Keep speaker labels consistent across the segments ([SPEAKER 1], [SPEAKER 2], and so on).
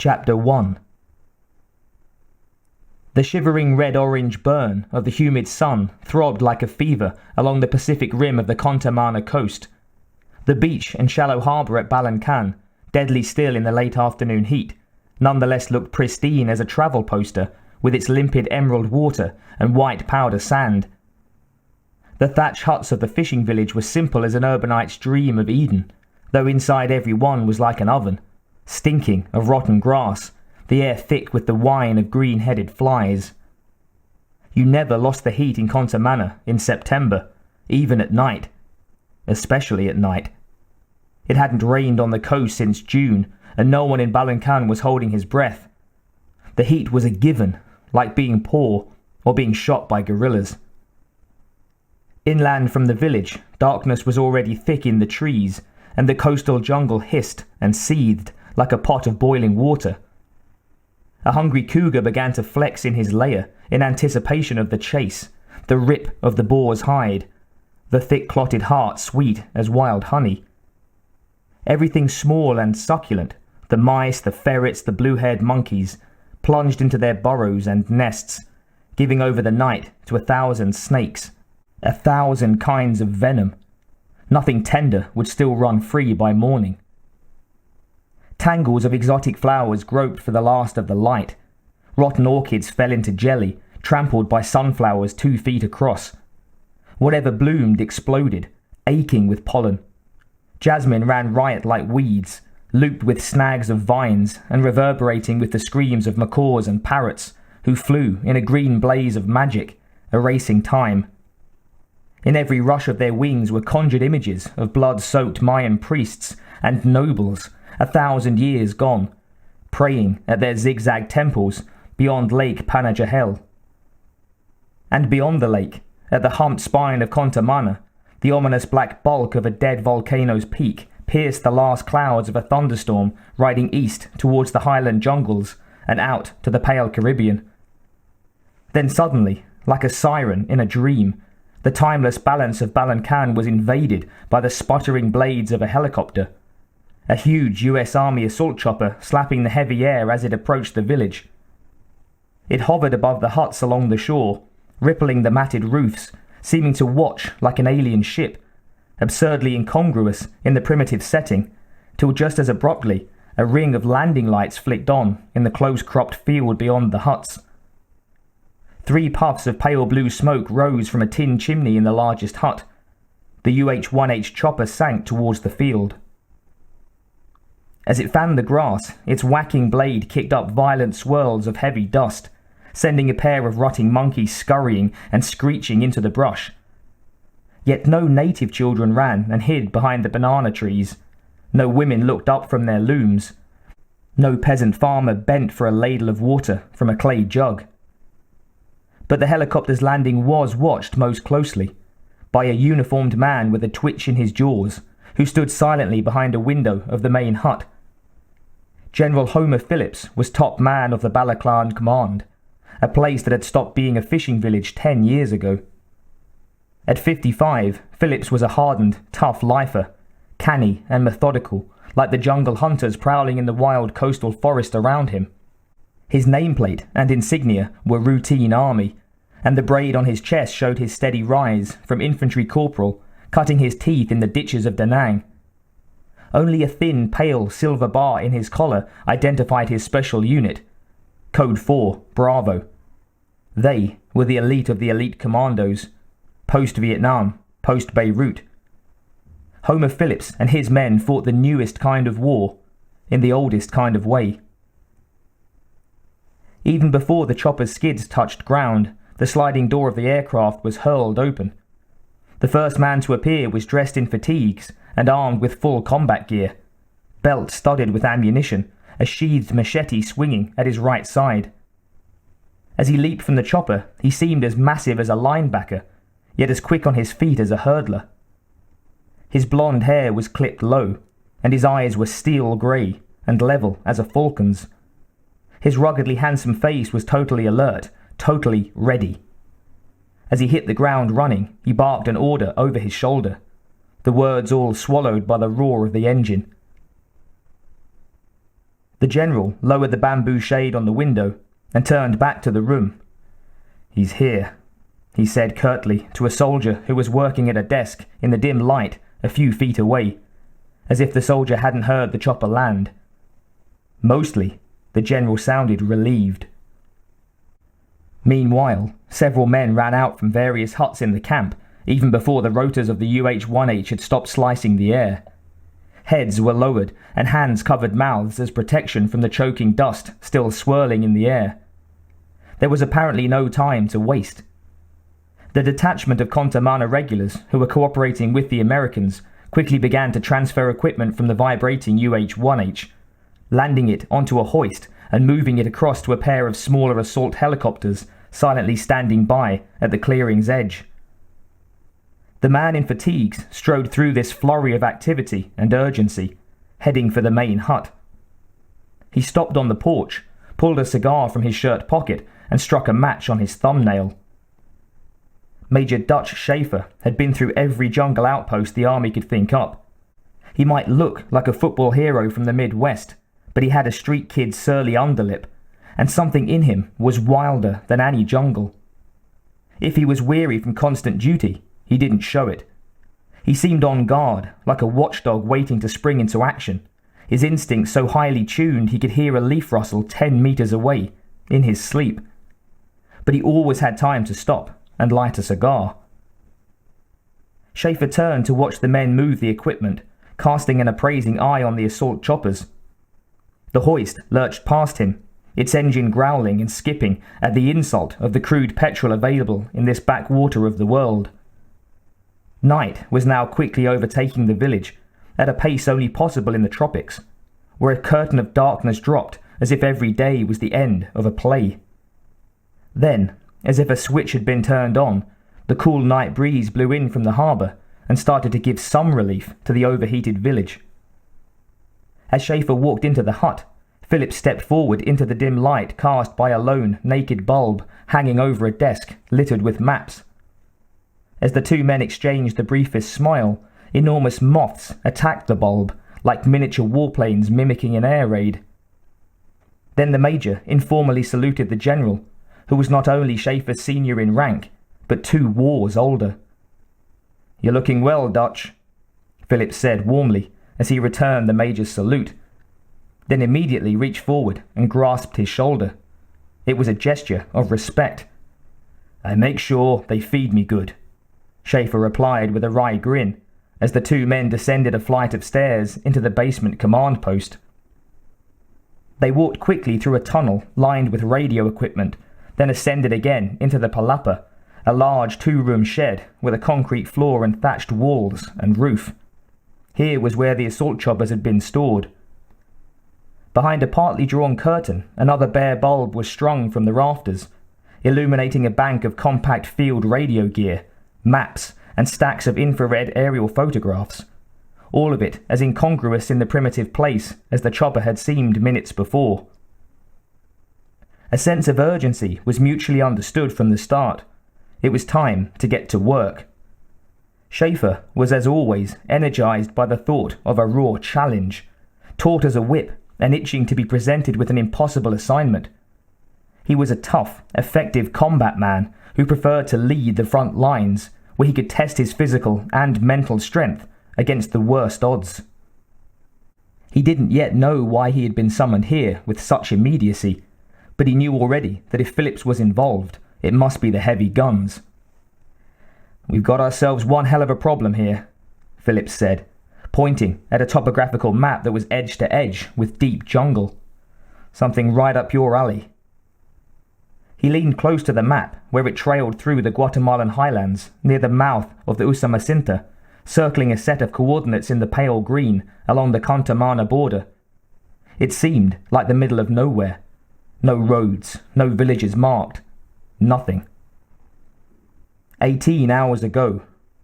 [SPEAKER 1] Chapter 1. The shivering red-orange burn of the humid sun throbbed like a fever along the Pacific rim of the Contamana coast. The beach and shallow harbour at Balancan, deadly still in the late afternoon heat, nonetheless looked pristine as a travel poster with its limpid emerald water and white powder sand. The thatch huts of the fishing village were simple as an urbanite's dream of Eden, though inside every one was like an oven, stinking of rotten grass, the air thick with the wine of green-headed flies. You never lost the heat in Contamana in September, even at night. Especially at night. It hadn't rained on the coast since June, and no one in Balancan was holding his breath. The heat was a given, like being poor or being shot by guerrillas. Inland from the village, darkness was already thick in the trees, and the coastal jungle hissed and seethed like a pot of boiling water. A hungry cougar began to flex in his lair in anticipation of the chase, the rip of the boar's hide, the thick clotted heart sweet as wild honey. Everything small and succulent, the mice, the ferrets, the blue-haired monkeys, plunged into their burrows and nests, giving over the night to 1,000 snakes, 1,000 kinds of venom. Nothing tender would still run free by morning. Tangles of exotic flowers groped for the last of the light. Rotten orchids fell into jelly, trampled by sunflowers 2 feet across. Whatever bloomed exploded, aching with pollen. Jasmine ran riot like weeds, looped with snags of vines and reverberating with the screams of macaws and parrots, who flew in a green blaze of magic, erasing time. In every rush of their wings were conjured images of blood-soaked Mayan priests and nobles, 1,000 years gone, praying at their zigzag temples beyond Lake Panajahel. And beyond the lake, at the humped spine of Contamana, the ominous black bulk of a dead volcano's peak pierced the last clouds of a thunderstorm riding east towards the highland jungles and out to the pale Caribbean. Then suddenly, like a siren in a dream, the timeless balance of Balancan was invaded by the sputtering blades of a helicopter. A huge US Army assault chopper slapping the heavy air as it approached the village. It hovered above the huts along the shore, rippling the matted roofs, seeming to watch like an alien ship, absurdly incongruous in the primitive setting, till just as abruptly a ring of landing lights flicked on in the close-cropped field beyond the huts. 3 puffs of pale blue smoke rose from a tin chimney in the largest hut. The UH-1H chopper sank towards the field. As it fanned the grass, its whacking blade kicked up violent swirls of heavy dust, sending a pair of rutting monkeys scurrying and screeching into the brush. Yet no native children ran and hid behind the banana trees. No women looked up from their looms. No peasant farmer bent for a ladle of water from a clay jug. But the helicopter's landing was watched most closely by a uniformed man with a twitch in his jaws, who stood silently behind a window of the main hut. General Homer Phillips was top man of the Balancan Command, a place that had stopped being a fishing village 10 years ago. At 55, Phillips was a hardened, tough lifer, canny and methodical, like the jungle hunters prowling in the wild coastal forest around him. His nameplate and insignia were routine army, and the braid on his chest showed his steady rise from infantry corporal, cutting his teeth in the ditches of Da Nang. Only a thin, pale silver bar in his collar identified his special unit, Code 4, Bravo. They were the elite of the elite commandos, post-Vietnam, post-Beirut. Homer Phillips and his men fought the newest kind of war, in the oldest kind of way. Even before the chopper's skids touched ground, the sliding door of the aircraft was hurled open. The first man to appear was dressed in fatigues and armed with full combat gear, belt studded with ammunition, a sheathed machete swinging at his right side. As he leaped from the chopper, he seemed as massive as a linebacker, yet as quick on his feet as a hurdler. His blonde hair was clipped low, and his eyes were steel grey and level as a falcon's. His ruggedly handsome face was totally alert, totally ready. As he hit the ground running, he barked an order over his shoulder, the words all swallowed by the roar of the engine. The general lowered the bamboo shade on the window and turned back to the room. "He's here," he said curtly to a soldier who was working at a desk in the dim light a few feet away, as if the soldier hadn't heard the chopper land. Mostly, the general sounded relieved. Meanwhile, several men ran out from various huts in the camp, even before the rotors of the UH-1H had stopped slicing the air. Heads were lowered, and hands covered mouths as protection from the choking dust still swirling in the air. There was apparently no time to waste. The detachment of Contamana regulars who were cooperating with the Americans quickly began to transfer equipment from the vibrating UH-1H, landing it onto a hoist and moving it across to a pair of smaller assault helicopters silently standing by at the clearing's edge. The man in fatigues strode through this flurry of activity and urgency, heading for the main hut. He stopped on the porch, pulled a cigar from his shirt pocket, and struck a match on his thumbnail. Major Dutch Schaefer had been through every jungle outpost the army could think up. He might look like a football hero from the Midwest, but he had a street kid's surly underlip, and something in him was wilder than any jungle. If he was weary from constant duty, he didn't show it. He seemed on guard, like a watchdog waiting to spring into action, his instincts so highly tuned he could hear a leaf rustle 10 meters away, in his sleep. But he always had time to stop and light a cigar. Schaefer turned to watch the men move the equipment, casting an appraising eye on the assault choppers. The hoist lurched past him, its engine growling and skipping at the insult of the crude petrol available in this backwater of the world. Night was now quickly overtaking the village, at a pace only possible in the tropics, where a curtain of darkness dropped as if every day was the end of a play. Then, as if a switch had been turned on, the cool night breeze blew in from the harbour and started to give some relief to the overheated village. As Schaefer walked into the hut, Phillips stepped forward into the dim light cast by a lone, naked bulb hanging over a desk littered with maps. As the two men exchanged the briefest smile, enormous moths attacked the bulb like miniature warplanes mimicking an air raid. Then the major informally saluted the general, who was not only Schaefer's senior in rank, but 2 wars older. "You're looking well, Dutch," Phillips said warmly as he returned the major's salute, then immediately reached forward and grasped his shoulder. It was a gesture of respect. "I make sure they feed me good," Schaefer replied with a wry grin as the 2 men descended a flight of stairs into the basement command post. They walked quickly through a tunnel lined with radio equipment, then ascended again into the palapa, a large 2-room shed with a concrete floor and thatched walls and roof. Here was where the assault choppers had been stored. Behind a partly drawn curtain, another bare bulb was strung from the rafters, illuminating a bank of compact field radio gear, maps, and stacks of infrared aerial photographs, all of it as incongruous in the primitive place as the chopper had seemed minutes before. A sense of urgency was mutually understood from the start. It was time to get to work. Schaefer was, as always, energized by the thought of a raw challenge, taut as a whip and itching to be presented with an impossible assignment. He was a tough, effective combat man who preferred to lead the front lines, where he could test his physical and mental strength against the worst odds. He didn't yet know why he had been summoned here with such immediacy, but he knew already that if Phillips was involved, it must be the heavy guns. "We've got ourselves one hell of a problem here," Phillips said, pointing at a topographical map that was edge to edge with deep jungle. "Something right up your alley." He leaned close to the map, where it trailed through the Guatemalan highlands near the mouth of the Usumacinta, circling a set of coordinates in the pale green along the Contamana border. It seemed like the middle of nowhere. No roads, no villages marked. Nothing. 18 hours ago,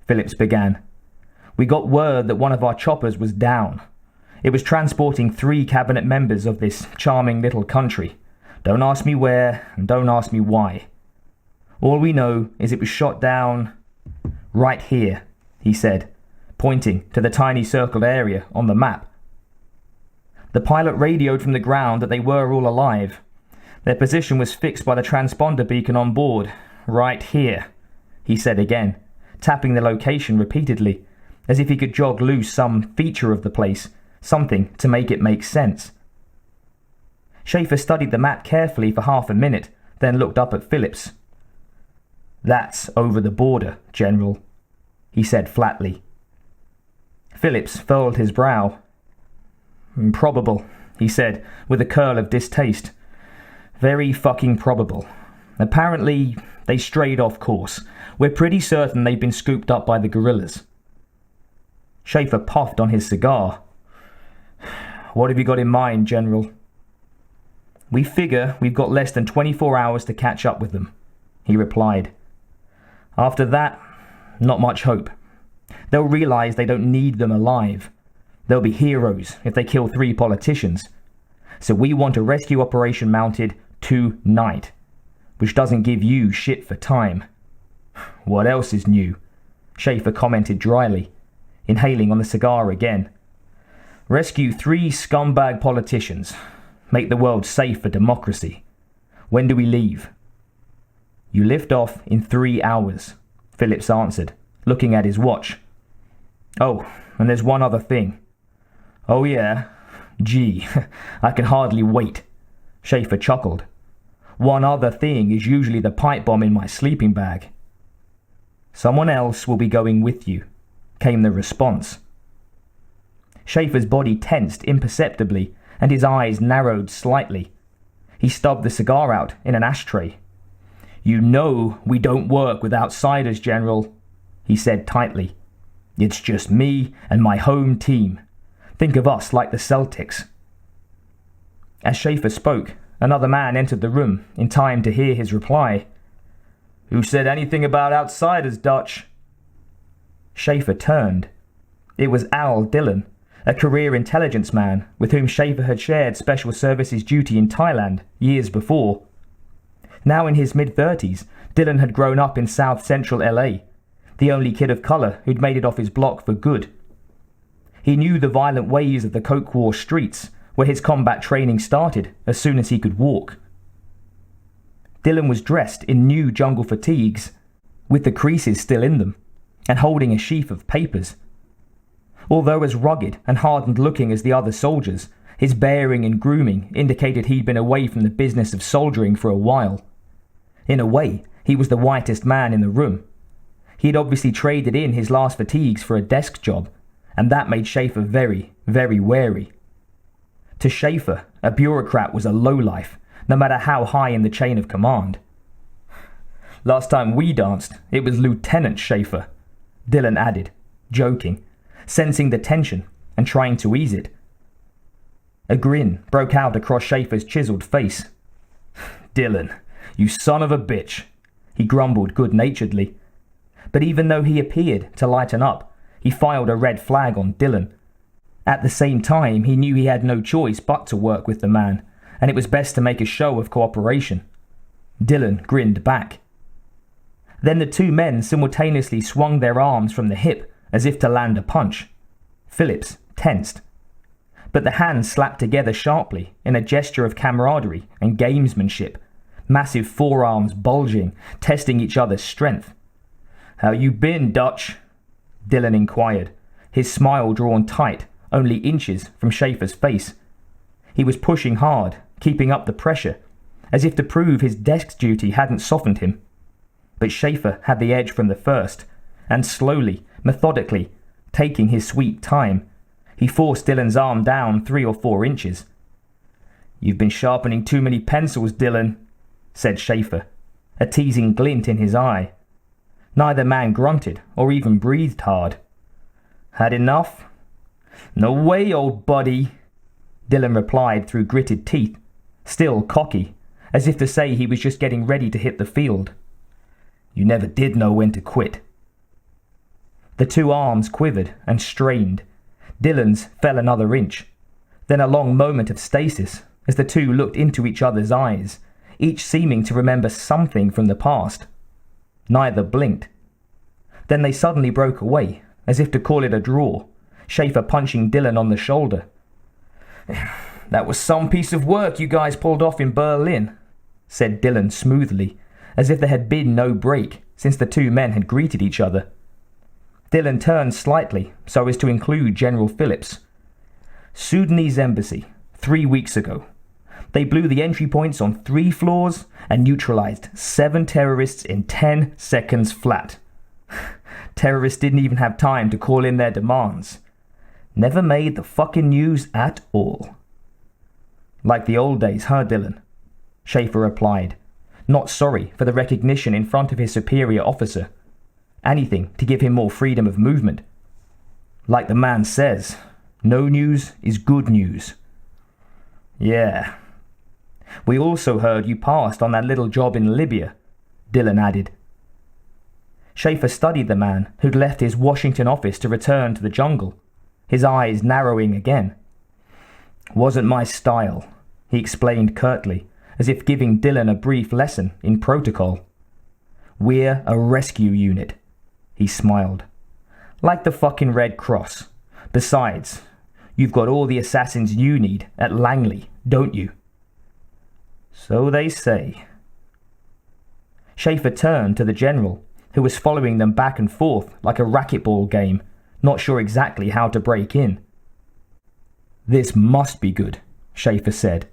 [SPEAKER 1] Phillips began, we got word that one of our choppers was down. It was transporting 3 cabinet members of this charming little country. Don't ask me where, and don't ask me why. All we know is it was shot down right here, he said, pointing to the tiny circled area on the map. The pilot radioed from the ground that they were all alive. Their position was fixed by the transponder beacon on board. Right here, he said again, tapping the location repeatedly, as if he could jog loose some feature of the place, something to make it make sense. Schaefer studied the map carefully for half a minute, then looked up at Phillips. "That's over the border, General," he said flatly. Phillips furrowed his brow. "Probable," he said, with a curl of distaste. "Very fucking probable. Apparently, they strayed off course. We're pretty certain they've been scooped up by the guerrillas." Schaefer puffed on his cigar. "What have you got in mind, General?" "We figure we've got less than 24 hours to catch up with them," he replied. "After that, not much hope. They'll realize they don't need them alive. They'll be heroes if they kill 3 politicians. So we want a rescue operation mounted tonight, which doesn't give you shit for time." "What else is new?" Schaefer commented dryly, inhaling on the cigar again. "Rescue 3 scumbag politicians. Make the world safe for democracy. When do we leave?" "You lift off in 3 hours," Phillips answered, looking at his watch. "Oh, and there's one other thing." "Oh yeah? Gee, I can hardly wait," Schaefer chuckled. "One other thing is usually the pipe bomb in my sleeping bag." "Someone else will be going with you," came the response. Schaefer's body tensed imperceptibly, and his eyes narrowed slightly. He stubbed the cigar out in an ashtray. "You know we don't work with outsiders, General," he said tightly. "It's just me and my home team. Think of us like the Celtics." As Schaefer spoke, another man entered the room in time to hear his reply. "Who said anything about outsiders, Dutch?" Schaefer turned. It was Al Dylan, a career intelligence man with whom Schaefer had shared special services duty in Thailand years before. Now in his mid-30s, Dylan had grown up in south-central LA, the only kid of color who'd made it off his block for good. He knew the violent ways of the Coke War streets, where his combat training started as soon as he could walk. Dylan was dressed in new jungle fatigues, with the creases still in them, and holding a sheaf of papers. Although as rugged and hardened-looking as the other soldiers, his bearing and grooming indicated he'd been away from the business of soldiering for a while. In a way, he was the whitest man in the room. He'd obviously traded in his last fatigues for a desk job, and that made Schaefer very, very wary. To Schaefer, a bureaucrat was a lowlife, no matter how high in the chain of command. "Last time we danced, it was Lieutenant Schaefer," Dylan added, joking, sensing the tension and trying to ease it. A grin broke out across Schaefer's chiseled face. "Dylan, you son of a bitch," he grumbled good-naturedly. But even though he appeared to lighten up, he filed a red flag on Dylan. At the same time, he knew he had no choice but to work with the man, and it was best to make a show of cooperation. Dylan grinned back. Then the 2 men simultaneously swung their arms from the hip as if to land a punch. Phillips tensed. But the hands slapped together sharply in a gesture of camaraderie and gamesmanship, massive forearms bulging, testing each other's strength. "How you been, Dutch?" Dylan inquired, his smile drawn tight, only inches from Schaefer's face. He was pushing hard, keeping up the pressure, as if to prove his desk duty hadn't softened him. But Schaefer had the edge from the first, and slowly, methodically, taking his sweet time, he forced Dylan's arm down 3 or 4 inches. "You've been sharpening too many pencils, Dylan," said Schaefer, a teasing glint in his eye. Neither man grunted or even breathed hard. "Had enough?" "No way, old buddy," Dylan replied through gritted teeth, still cocky, as if to say he was just getting ready to hit the field. "You never did know when to quit." The 2 arms quivered and strained. Dylan's fell another inch. Then a long moment of stasis as the 2 looked into each other's eyes, each seeming to remember something from the past. Neither blinked. Then they suddenly broke away, as if to call it a draw, Schaefer punching Dylan on the shoulder. "That was some piece of work you guys pulled off in Berlin," said Dylan smoothly, as if there had been no break since the two men had greeted each other. Dylan turned slightly so as to include General Phillips. "Sudanese embassy, 3 weeks ago. They blew the entry points on 3 floors and neutralized 7 terrorists in 10 seconds flat. Terrorists didn't even have time to call in their demands. Never made the fucking news at all." "Like the old days, huh, Dylan?" Schaefer replied, not sorry for the recognition in front of his superior officer. Anything to give him more freedom of movement. "Like the man says, no news is good news." "Yeah. We also heard you passed on that little job in Libya," Dylan added. Schaefer studied the man who'd left his Washington office to return to the jungle, his eyes narrowing again. "Wasn't my style," he explained curtly, as if giving Dylan a brief lesson in protocol. "We're a rescue unit," he smiled. "Like the fucking Red Cross. Besides, you've got all the assassins you need at Langley, don't you?" "So they say." Schaefer turned to the general, who was following them back and forth like a racquetball game, not sure exactly how to break in. "This must be good," Schaefer said.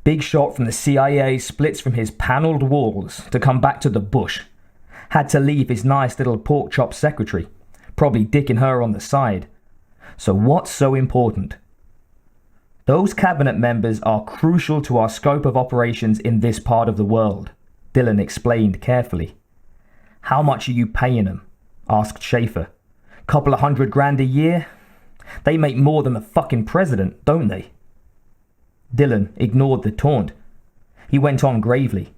[SPEAKER 1] "Big shot from the CIA splits from his panelled walls to come back to the bush. Had to leave his nice little pork chop secretary, probably dicking her on the side. So what's so important?" "Those cabinet members are crucial to our scope of operations in this part of the world," Dylan explained carefully. "How much are you paying them?" asked Schaefer. "Couple of $100,000 a year? They make more than the fucking president, don't they?" Dylan ignored the taunt. He went on gravely.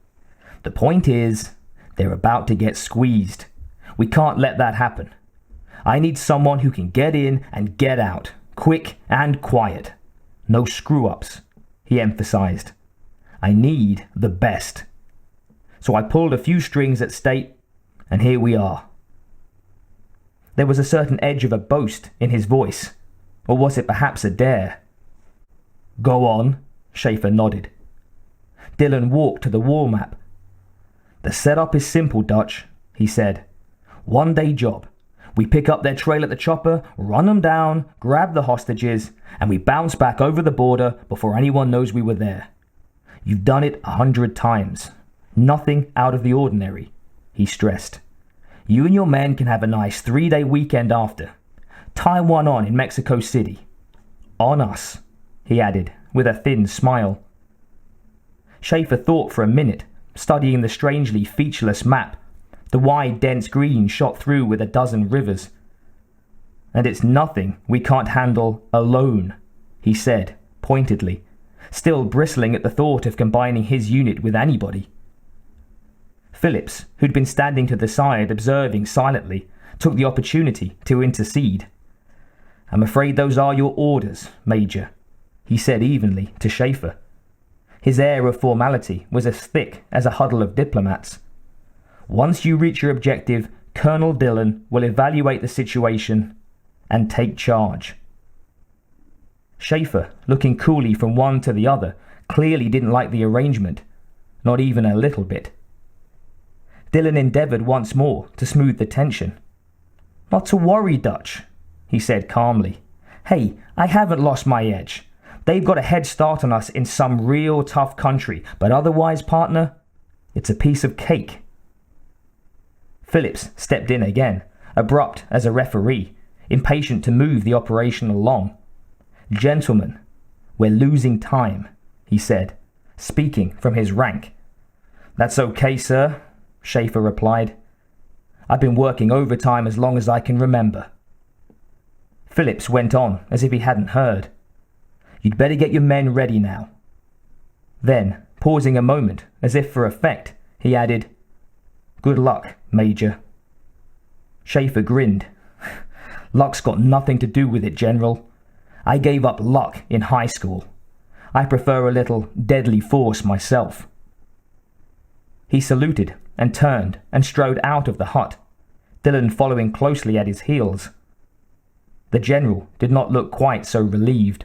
[SPEAKER 1] "The point is, they're about to get squeezed. We can't let that happen. I need someone who can get in and get out, quick and quiet. No screw-ups," he emphasized. "I need the best." So I pulled a few strings at state, and here we are. There was a certain edge of a boast in his voice, or was it perhaps a dare? "Go on," Schaefer nodded. Dylan walked to the wall map. "The setup is simple, Dutch," he said. "1-day job. We pick up their trail at the chopper, run them down, grab the hostages, and we bounce back over the border before anyone knows we were there. You've done it 100 times. Nothing out of the ordinary," he stressed. "You and your men can have a nice 3-day weekend after. Tie one on in Mexico City. On us," he added, with a thin smile. Schaefer thought for a minute, studying the strangely featureless map. The wide, dense green shot through with a dozen rivers. "And it's nothing we can't handle alone," he said, pointedly, still bristling at the thought of combining his unit with anybody. Phillips, who'd been standing to the side observing silently, took the opportunity to intercede. "I'm afraid those are your orders, Major," he said evenly to Schaefer. His air of formality was as thick as a huddle of diplomats. "Once you reach your objective, Colonel Dylan will evaluate the situation and take charge." Schaefer, looking coolly from one to the other, clearly didn't like the arrangement, not even a little bit. Dylan endeavoured once more to smooth the tension. "Not to worry, Dutch," he said calmly. "Hey, I haven't lost my edge. They've got a head start on us in some real tough country, but otherwise, partner, it's a piece of cake." Phillips stepped in again, abrupt as a referee, impatient to move the operation along. "Gentlemen, we're losing time," he said, speaking from his rank. "That's okay, sir," Schaefer replied. "I've been working overtime as long as I can remember." Phillips went on as if he hadn't heard. "You'd better get your men ready now." Then, pausing a moment as if for effect, he added, "Good luck, Major." Schaefer grinned. "Luck's got nothing to do with it, General. I gave up luck in high school. I prefer a little deadly force myself." He saluted and turned and strode out of the hut, Dylan following closely at his heels. The general did not look quite so relieved.